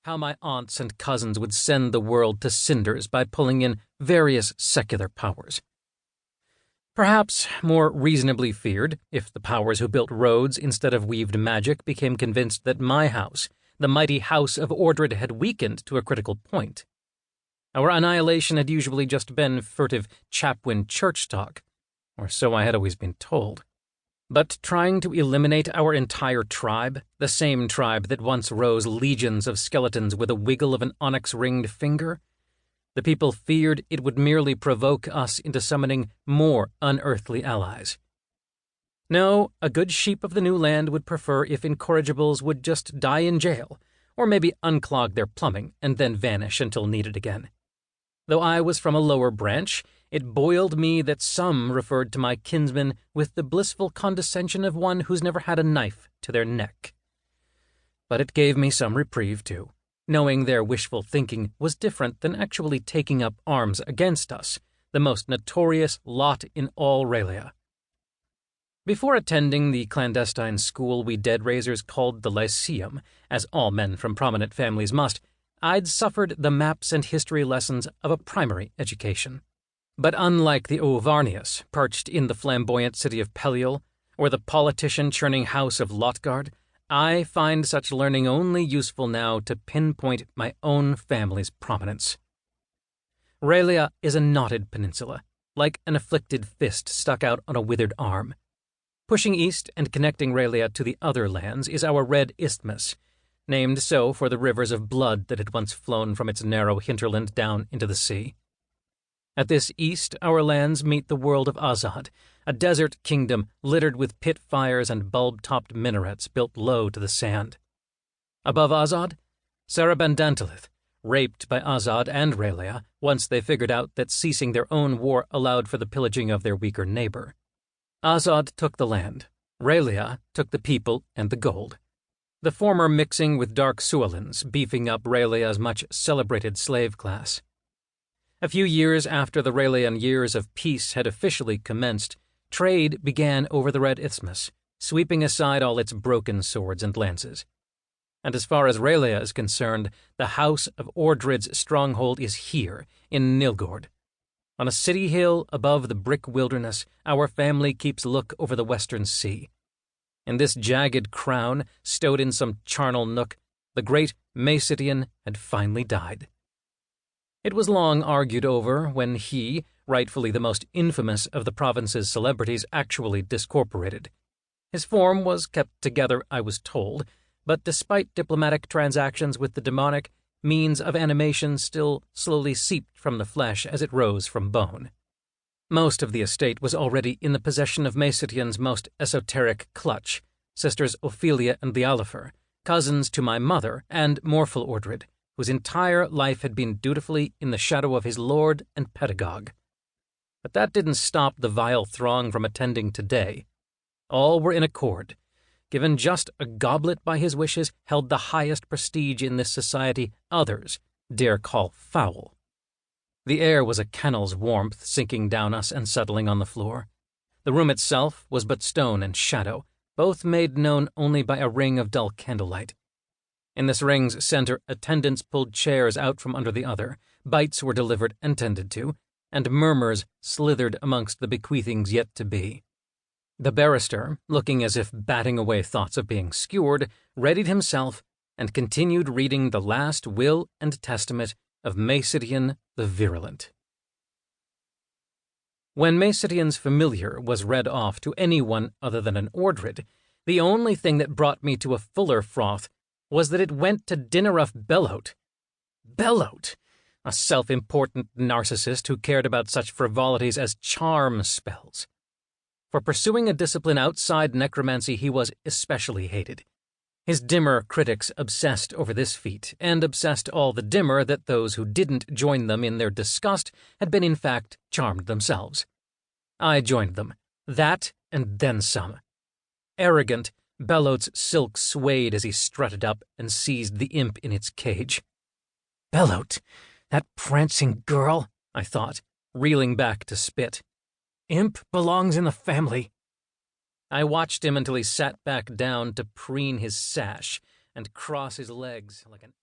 how my aunts and cousins would send the world to cinders by pulling in various secular powers. Perhaps more reasonably feared if the powers who built roads instead of weaved magic became convinced that my house, the mighty house of Ordred, had weakened to a critical point. Our annihilation had usually just been furtive Chapwin church talk, or so I had always been told. But trying to eliminate our entire tribe, the same tribe that once rose legions of skeletons with a wiggle of an onyx-ringed finger, the people feared it would merely provoke us into summoning more unearthly allies. No, a good sheep of the new land would prefer if incorrigibles would just die in jail, or maybe unclog their plumbing and then vanish until needed again. Though I was from a lower branch, it boiled me that some referred to my kinsmen with the blissful condescension of one who's never had a knife to their neck. But it gave me some reprieve, too, knowing their wishful thinking was different than actually taking up arms against us, the most notorious lot in all Raelia. Before attending the clandestine school we dead-raisers called the Lyceum, as all men from prominent families must, I'd suffered the maps and history lessons of a primary education. But unlike the Ovarnius, perched in the flamboyant city of Peliol, or the politician-churning house of Lotgard, I find such learning only useful now to pinpoint my own family's prominence. Raelia is a knotted peninsula, like an afflicted fist stuck out on a withered arm. Pushing east and connecting Raelia to the other lands is our Red Isthmus, named so for the rivers of blood that had once flown from its narrow hinterland down into the sea. At this east, our lands meet the world of Azad, a desert kingdom littered with pit fires and bulb-topped minarets built low to the sand. Above Azad, Sarabandantilith, raped by Azad and Raelia once they figured out that ceasing their own war allowed for the pillaging of their weaker neighbor. Azad took the land, Raelia took the people and the gold, the former mixing with dark Suolins, beefing up Raelia's much-celebrated slave class. A few years after the Raelian years of peace had officially commenced, trade began over the Red Isthmus, sweeping aside all its broken swords and lances. And as far as Raelia is concerned, the house of Ordred's stronghold is here, in Nilgord. On a city hill above the brick wilderness, our family keeps look over the western sea. In this jagged crown, stowed in some charnel nook, the great Maecidion had finally died. It was long argued over when he, rightfully the most infamous of the province's celebrities, actually discorporated. His form was kept together, I was told, but despite diplomatic transactions with the demonic, means of animation still slowly seeped from the flesh as it rose from bone. Most of the estate was already in the possession of Maecidion's most esoteric clutch, sisters Ophelia and Lealifer, cousins to my mother and Morphel Ordred, whose entire life had been dutifully in the shadow of his lord and pedagogue. But that didn't stop the vile throng from attending today. All were in accord. Given just a goblet by his wishes held the highest prestige in this society others dare call foul. The air was a kennel's warmth sinking down us and settling on the floor. The room itself was but stone and shadow, both made known only by a ring of dull candlelight. In this ring's center, attendants pulled chairs out from under the other, bites were delivered and tended to, and murmurs slithered amongst the bequeathings yet to be. The barrister, looking as if batting away thoughts of being skewered, readied himself and continued reading the last will and testament of Maecidion the Virulent. When Maecidion's familiar was read off to anyone other than an Ordred, the only thing that brought me to a fuller froth was that it went to Dinaruf Bellote. Bellote! A self-important narcissist who cared about such frivolities as charm spells. For pursuing a discipline outside necromancy he was especially hated. His dimmer critics obsessed over this feat, and obsessed all the dimmer that those who didn't join them in their disgust had been in fact charmed themselves. I joined them, that and then some. Arrogant, Bellote's silk swayed as he strutted up and seized the imp in its cage. Bellote, that prancing girl, I thought, reeling back to spit. Imp belongs in the family. I watched him until he sat back down to preen his sash and cross his legs like an